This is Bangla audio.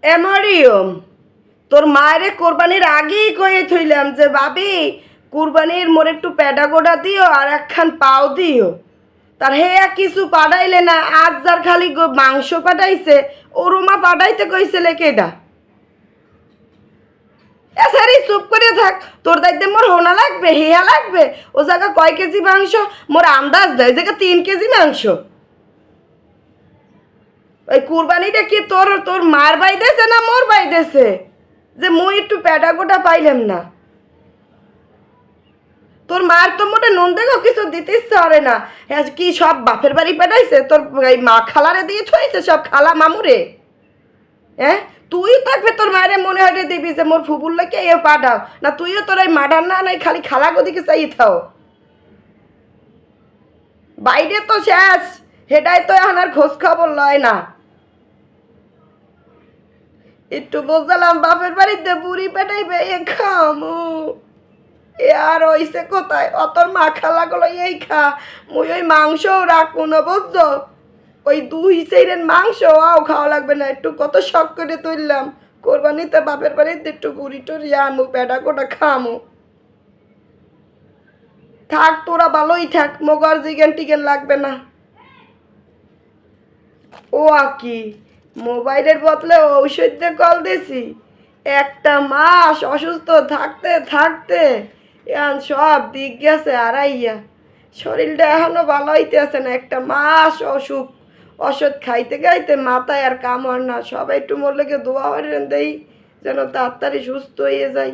এমারিয়ম তোর মায়েরে কোরবানির আগেই কয়ে থইলাম যে ভাবি কুরবানির মোর একটু প্যাডা গোডা দিও আর একখান পাও দিও। তার হে কিছু পাঠাইলে না, আজ যার খালি মাংস পাঠাইছে ওরমা পাঠাইতে কইছিলে কেডা? সারি চুপ করে থাক, তোর দায়িত্বে মোর হোনা লাগবে, হেয়া লাগবে। ও জায়গা কয় কেজি মাংস মোর আন্দাজ দেয়, জায়গা 3 কেজি মাংস। ওই কুরবানিটা কি তোর তোর মার বাইদেছে না মোর বাইদেছে যে মুই একটু প্যাডা গোটা পাইলাম না? তোর মার তো মোটে নুন দেখো কিছু দিতে ইচ্ছে করে না। কি সব বাপের বাড়ি পাঠাইছে? তোর এই মা খালারে দিয়ে থইছে সব, খালা মামুরে। হ্যাঁ, তুই থাকবে তোর মায়ের মনে হয় দিবি যে মোর ফুবুল্লাকে এ পাঠাও না, তুইও তোর এই মাডার না নাই খালি খালা গদিকে চাই থাও। বাইরে তো শেষ, হেটাই তো এখন আর খোঁজ খবর লয় না। একটু বুঝলাম বাপের বাড়িতে বুড়ি পেটাইবে এ খামু, এ আর হইছে কোথায়? অতর মা খালা গুলো এই খা, মুই ওই মাংসও রাখবো না বুঝছো। ওই 2 সেরের মাংস খাওয়া লাগবে না। একটু কত শখ করে তুললাম কোরবানিতে বাপের বাড়িতে একটু বুড়ি টুড়ি আনু, পেটা কোটা খামু। থাক তোরা ভালোই থাক, মগর জিগেন টিগেন লাগবে না। ও আকি মোবাইলের বদলে ঔষধ দিয়ে কল দিছি। একটা মাস অসুস্থ থাকতে থাকতে এখন সব দিক গেছে আড়াইয়া, শরীরটা এখনো ভালো হইতেছে না। একটা মাস অসুখ, ওষুধ খাইতে খাইতে মাথায় আর কামড় না। সবাই একটু মোর লেগে দোয়া করেন দেই যেন তাড়াতাড়ি সুস্থ হয়ে যায়।